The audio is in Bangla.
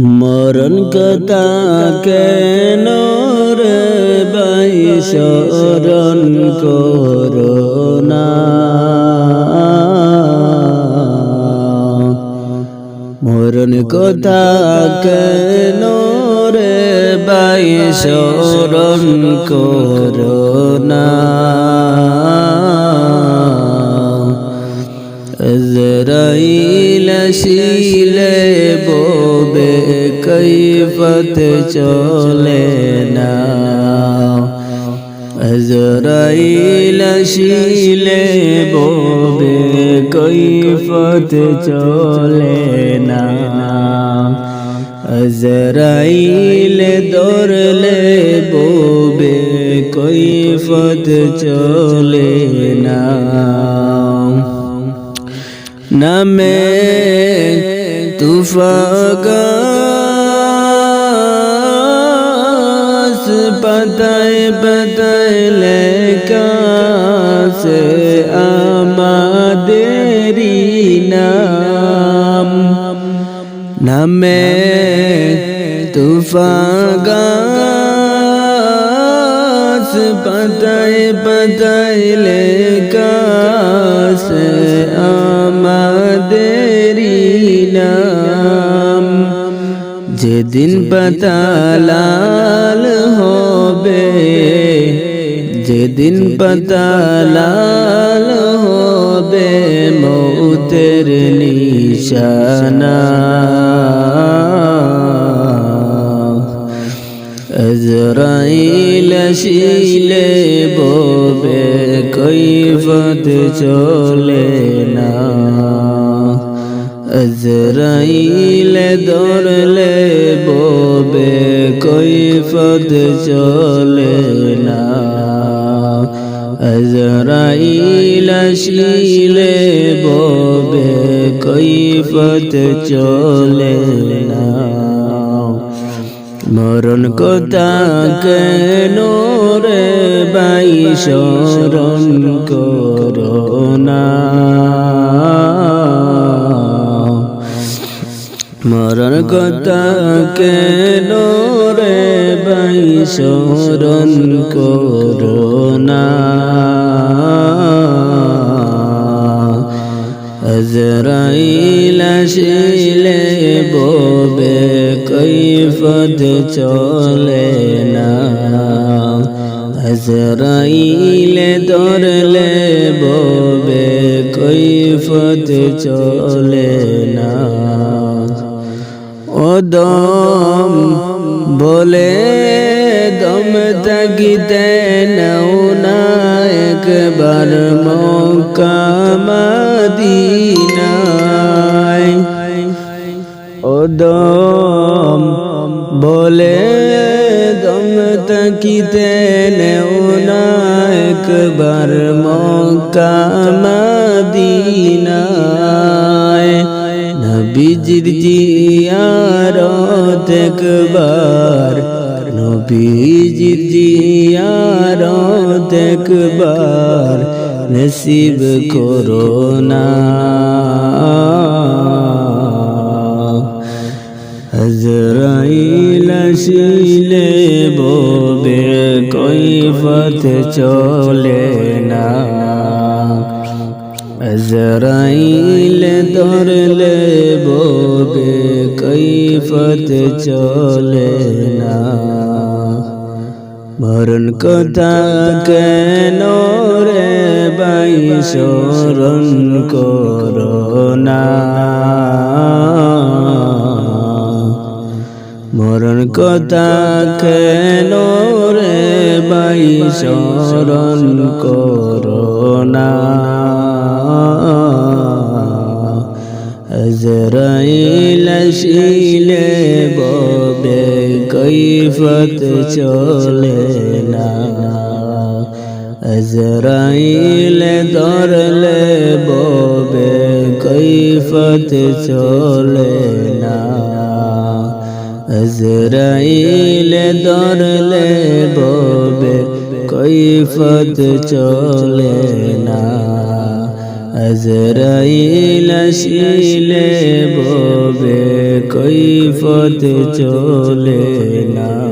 মরণ কথা কেন রে ভাই স্মরণ করো না। মরণ কথা কেন রে ভাই স্মরণ করো না। আজরাইল আসিলে ববে কৈফত চলে না। আজরাইল আসিলে ববে কৈফত চলে না। আজরাইল ধরলে ববে কৈফত চলে না। নামে তুফাগাস পাতায় পাতায় লেখা সে আমাদেরি নাম। নামে তুফাগাস পাতায় পাতায় লেখা সে আমাদেরি নাম। যেদিন পাতা লাল হবে, যেদিন পাতা লাল হবে মৌতের নিশানা। আজরাইল আসিলে ববে কৈফত চলে না। আজরাইল ধরলে ববে কৈফত চলে না। আজরাইল আসিলে ববে কৈফত চলে না। মরণ কথা কেন রে ভাই স্মরণ করো না। মরণ কথা কেন রে ভাই স্মরণ করো না। আজরাইল আসিলে ববে কৈফত চলে না। আজরাইল ধরলে ববে কৈফত চলে না। ও দম বলে দম থাকিতে নাও না একবার মক্কা মদিনায়। ও দম বলে দম থাকিতে নাও না একবার মক্কা মদিনায়। নবীজির জিয়ারত একবার, নবীজির জিয়ারত একবার নসিব করো না। আজরাইল আসিলে ববে কৈফত চলে না। আজরাইল ধরলে ববে কৈফত চলে না। মরণ কথা কেন রে ভাই স্মরণ করো না। মরণ কথা কেন রে ভাই স্মরণ করো না। আজরাইল আসিলে ববে কৈফত চলে না। আজরাইল ধরলে ববে কৈফত চলে না। আজরাইল ধরলে ববে কৈফত চলে না। আজরাইল আসিলে ববে কৈফত চলে না